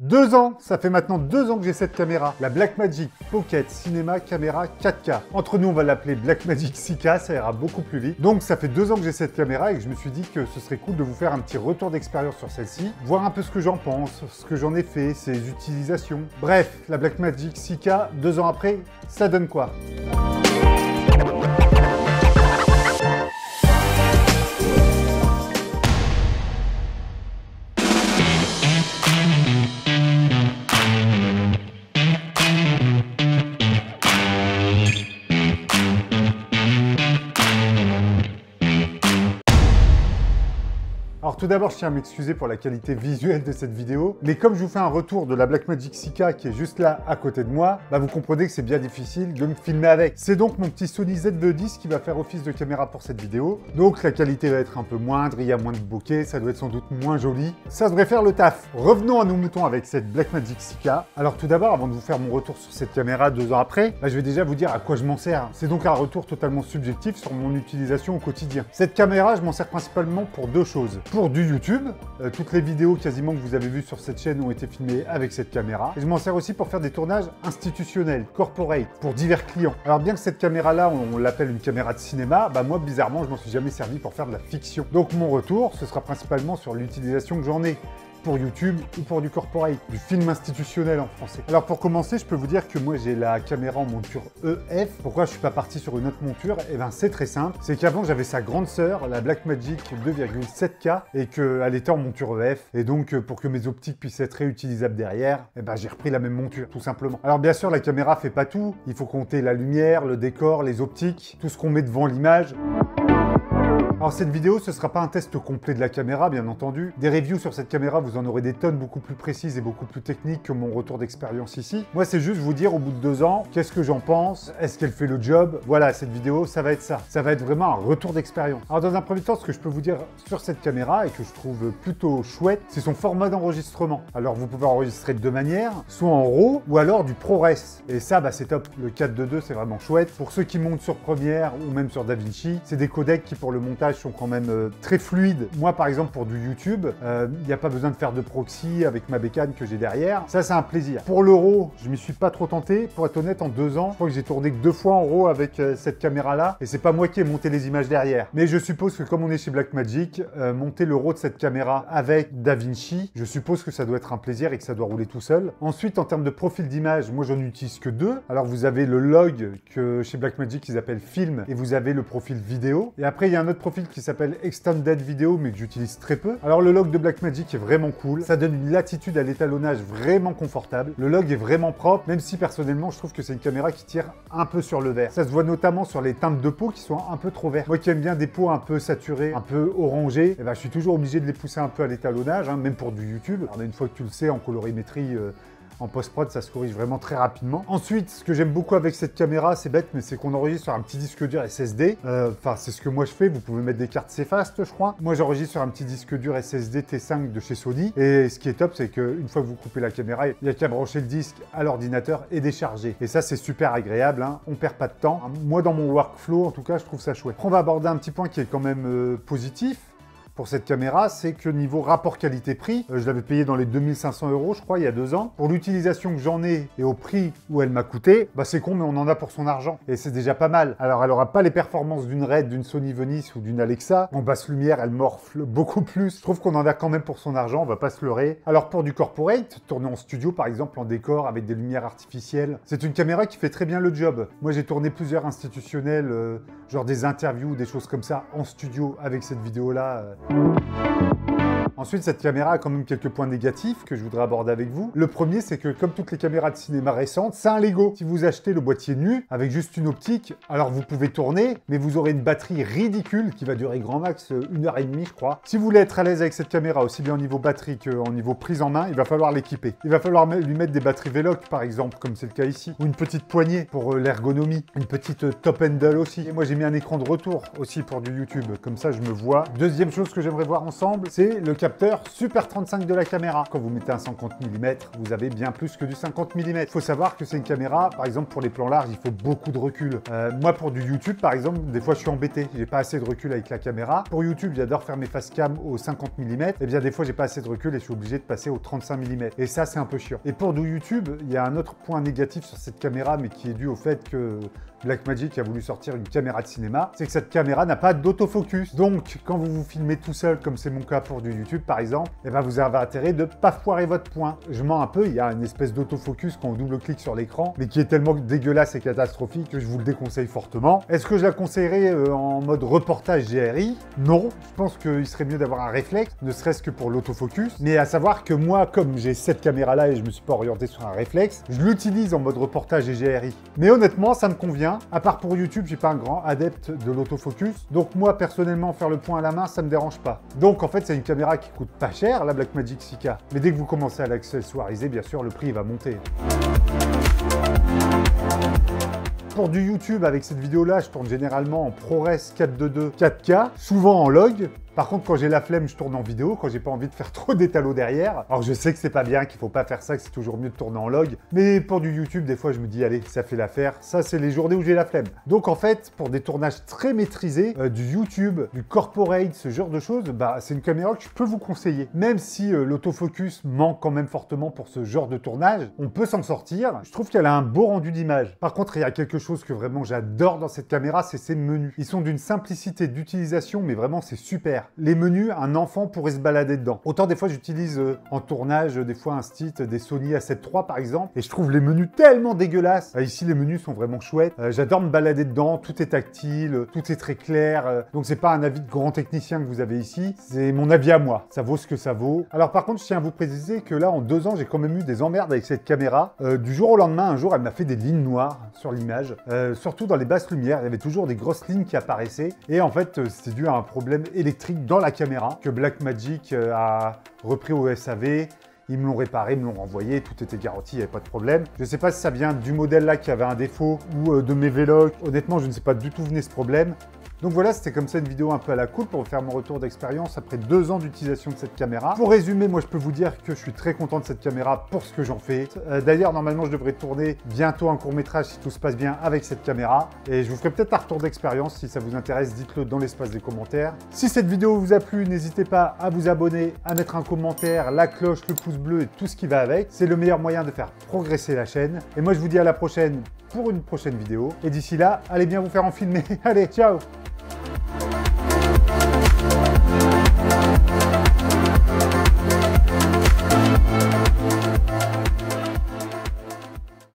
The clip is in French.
2 ans, ça fait maintenant 2 ans que j'ai cette caméra, la Blackmagic Pocket Cinema Caméra 4K. Entre nous, on va l'appeler Blackmagic 6K, ça ira beaucoup plus vite. Donc ça fait 2 ans que j'ai cette caméra et que je me suis dit que ce serait cool de vous faire un petit retour d'expérience sur celle-ci, voir un peu ce que j'en pense, ce que j'en ai fait, ses utilisations. Bref, la Blackmagic 6K, 2 ans après, ça donne quoi? Alors tout d'abord, je tiens à m'excuser pour la qualité visuelle de cette vidéo, mais comme je vous fais un retour de la Blackmagic 6K qui est juste là à côté de moi, vous comprenez que c'est bien difficile de me filmer avec. C'est donc mon petit Sony ZV-10 qui va faire office de caméra pour cette vidéo, donc la qualité va être un peu moindre, il y a moins de bokeh, ça doit être sans doute moins joli. Ça devrait faire le taf. Revenons à nos moutons avec cette Blackmagic 6K. Alors tout d'abord, avant de vous faire mon retour sur cette caméra 2 ans après, je vais déjà vous dire à quoi je m'en sers. C'est donc un retour totalement subjectif sur mon utilisation au quotidien. Cette caméra, je m'en sers principalement pour 2 choses. Pour du YouTube, toutes les vidéos quasiment que vous avez vues sur cette chaîne ont été filmées avec cette caméra. Et je m'en sers aussi pour faire des tournages institutionnels, corporate, pour divers clients. Alors bien que cette caméra-là, on l'appelle une caméra de cinéma, moi bizarrement, je m'en suis jamais servi pour faire de la fiction. Donc mon retour, ce sera principalement sur l'utilisation que j'en ai pour YouTube ou pour du corporate, du film institutionnel en français. Alors pour commencer, je peux vous dire que moi j'ai la caméra en monture EF. Pourquoi je suis pas parti sur une autre monture? C'est très simple, c'est qu'avant j'avais sa grande sœur, la Blackmagic 2,7K, et qu'elle était en monture EF. Et donc pour que mes optiques puissent être réutilisables derrière, j'ai repris la même monture, tout simplement. Alors bien sûr, la caméra fait pas tout. Il faut compter la lumière, le décor, les optiques, tout ce qu'on met devant l'image. Alors cette vidéo, ce ne sera pas un test complet de la caméra, bien entendu. Des reviews sur cette caméra, vous en aurez des tonnes beaucoup plus précises et beaucoup plus techniques que mon retour d'expérience ici. Moi, c'est juste vous dire au bout de 2 ans, qu'est-ce que j'en pense? Est-ce qu'elle fait le job? Voilà, cette vidéo, ça va être ça. Ça va être vraiment un retour d'expérience. Alors dans un premier temps, ce que je peux vous dire sur cette caméra et que je trouve plutôt chouette, c'est son format d'enregistrement. Alors vous pouvez enregistrer de 2 manières, soit en RAW ou alors du ProRes. Et ça, c'est top. Le 4:2, c'est vraiment chouette. Pour ceux qui montent sur Premiere ou même sur DaVinci, c'est des codecs qui pour le montage sont quand même très fluides. Moi par exemple pour du YouTube, il n'y a pas besoin de faire de proxy avec ma bécane que j'ai derrière. Ça c'est un plaisir. Pour le RAW, je m'y suis pas trop tenté. Pour être honnête, en 2 ans, je crois que j'ai tourné que 2 fois en RAW avec cette caméra là. Et c'est pas moi qui ai monté les images derrière. Mais je suppose que comme on est chez Blackmagic, monter le RAW de cette caméra avec DaVinci, je suppose que ça doit être un plaisir et que ça doit rouler tout seul. Ensuite en termes de profil d'image, moi j'en utilise que 2. Alors vous avez le log que chez Blackmagic ils appellent film et vous avez le profil vidéo. Et après il y a un autre profil qui s'appelle Extended Video mais que j'utilise très peu. Alors le log de Blackmagic est vraiment cool, ça donne une latitude à l'étalonnage vraiment confortable. Le log est vraiment propre, même si personnellement je trouve que c'est une caméra qui tire un peu sur le vert. Ça se voit notamment sur les teintes de peau qui sont un peu trop vertes. Moi qui aime bien des peaux un peu saturées, un peu orangées, je suis toujours obligé de les pousser un peu à l'étalonnage, même pour du YouTube. Alors une fois que tu le sais, en colorimétrie, en post-prod, ça se corrige vraiment très rapidement. Ensuite, ce que j'aime beaucoup avec cette caméra, c'est bête, mais c'est qu'on enregistre sur un petit disque dur SSD. C'est ce que moi je fais. Vous pouvez mettre des cartes CFast, je crois. Moi, j'enregistre sur un petit disque dur SSD T5 de chez Sony. Et ce qui est top, c'est qu'une fois que vous coupez la caméra, il n'y a qu'à brancher le disque à l'ordinateur et décharger. Et ça, c'est super agréable. On perd pas de temps. Moi, dans mon workflow, en tout cas, je trouve ça chouette. On va aborder un petit point qui est quand même positif pour cette caméra, c'est que niveau rapport qualité-prix, je l'avais payé dans les 2500 €, je crois, il y a 2 ans. Pour l'utilisation que j'en ai et au prix où elle m'a coûté, c'est con, mais on en a pour son argent. Et c'est déjà pas mal. Alors, elle aura pas les performances d'une Red, d'une Sony Venice ou d'une Alexa. En basse lumière, elle morfle beaucoup plus. Je trouve qu'on en a quand même pour son argent, on va pas se leurrer. Alors, pour du corporate, tourner en studio, par exemple, en décor, avec des lumières artificielles, c'est une caméra qui fait très bien le job. Moi, j'ai tourné plusieurs institutionnels, genre des interviews, des choses comme ça, en studio, avec cette vidéo-là. Ensuite, cette caméra a quand même quelques points négatifs que je voudrais aborder avec vous. Le premier, c'est que comme toutes les caméras de cinéma récentes, c'est un Lego. Si vous achetez le boîtier nu avec juste une optique, alors vous pouvez tourner, mais vous aurez une batterie ridicule qui va durer grand max 1h30, je crois. Si vous voulez être à l'aise avec cette caméra, aussi bien au niveau batterie qu'au niveau prise en main, il va falloir l'équiper. Il va falloir lui mettre des batteries Veloc, par exemple, comme c'est le cas ici, ou une petite poignée pour l'ergonomie, une petite top handle aussi. Et moi, j'ai mis un écran de retour aussi pour du YouTube, comme ça je me vois. Deuxième chose que j'aimerais voir ensemble, c'est le capteur Super 35 de la caméra. Quand vous mettez un 50 mm, vous avez bien plus que du 50 mm. Il faut savoir que c'est une caméra, par exemple pour les plans larges, il faut beaucoup de recul. Moi pour du YouTube par exemple, des fois je suis embêté, j'ai pas assez de recul avec la caméra. Pour YouTube, j'adore faire mes face cam au 50 mm, et bien des fois j'ai pas assez de recul et je suis obligé de passer au 35 mm. Et ça c'est un peu chiant. Et pour du YouTube, il y a un autre point négatif sur cette caméra, mais qui est dû au fait que Blackmagic a voulu sortir une caméra de cinéma, c'est que cette caméra n'a pas d'autofocus. Donc, quand vous vous filmez tout seul, comme c'est mon cas pour du YouTube par exemple, eh ben vous avez intérêt de pas foirer votre point. Je mens un peu, il y a une espèce d'autofocus quand on double-clique sur l'écran, mais qui est tellement dégueulasse et catastrophique que je vous le déconseille fortement. Est-ce que je la conseillerais en mode reportage GRI? Non, je pense qu'il serait mieux d'avoir un réflexe, ne serait-ce que pour l'autofocus. Mais à savoir que moi, comme j'ai cette caméra-là et je me suis pas orienté sur un réflexe, je l'utilise en mode reportage et GRI. Mais honnêtement, ça me convient. À part pour YouTube, je suis pas un grand adepte de l'autofocus. Donc moi, personnellement, faire le point à la main, ça me dérange pas. Donc en fait, c'est une caméra qui coûte pas cher, la Blackmagic 6K. Mais dès que vous commencez à l'accessoiriser, bien sûr, le prix va monter. Pour du YouTube, avec cette vidéo-là, je tourne généralement en ProRes 422 4K, souvent en log. Par contre, quand j'ai la flemme, je tourne en vidéo, quand j'ai pas envie de faire trop d'étalos derrière. Alors je sais que c'est pas bien, qu'il faut pas faire ça, que c'est toujours mieux de tourner en log. Mais pour du YouTube, des fois, je me dis, allez, ça fait l'affaire. Ça, c'est les journées où j'ai la flemme. Donc en fait, pour des tournages très maîtrisés, du YouTube, du corporate, ce genre de choses, bah c'est une caméra que je peux vous conseiller. Même si l'autofocus manque quand même fortement pour ce genre de tournage, on peut s'en sortir. Je trouve qu'elle a un beau rendu d'image. Par contre, il y a quelque chose que vraiment j'adore dans cette caméra, c'est ses menus. Ils sont d'une simplicité d'utilisation, mais vraiment, c'est super. Les menus, un enfant pourrait se balader dedans. Autant des fois j'utilise en tournage, des fois un site, des Sony A7 III par exemple, et je trouve les menus tellement dégueulasses. Ici les menus sont vraiment chouettes. J'adore me balader dedans, tout est tactile, tout est très clair. Donc c'est pas un avis de grand technicien que vous avez ici, c'est mon avis à moi. Ça vaut ce que ça vaut. Alors par contre, je tiens à vous préciser que là en 2 ans, j'ai quand même eu des emmerdes avec cette caméra. Du jour au lendemain, un jour, elle m'a fait des lignes noires sur l'image, surtout dans les basses lumières. Il y avait toujours des grosses lignes qui apparaissaient, et en fait, c'était dû à un problème électrique dans la caméra que Blackmagic a repris au SAV. Ils me l'ont réparé, ils me l'ont renvoyé, tout était garanti, il n'y avait pas de problème. Je ne sais pas si ça vient du modèle là qui avait un défaut ou de mes vlogs. Honnêtement, je ne sais pas du tout d'où venait ce problème. Donc voilà, c'était comme ça une vidéo un peu à la cool pour vous faire mon retour d'expérience après 2 ans d'utilisation de cette caméra. Pour résumer, moi je peux vous dire que je suis très content de cette caméra pour ce que j'en fais. D'ailleurs, normalement, je devrais tourner bientôt un court-métrage si tout se passe bien avec cette caméra. Et je vous ferai peut-être un retour d'expérience. Si ça vous intéresse, dites-le dans l'espace des commentaires. Si cette vidéo vous a plu, n'hésitez pas à vous abonner, à mettre un commentaire, la cloche, le pouce bleu et tout ce qui va avec. C'est le meilleur moyen de faire progresser la chaîne. Et moi, je vous dis à la prochaine pour une prochaine vidéo. Et d'ici là, allez bien vous faire enfiler. Allez, ciao!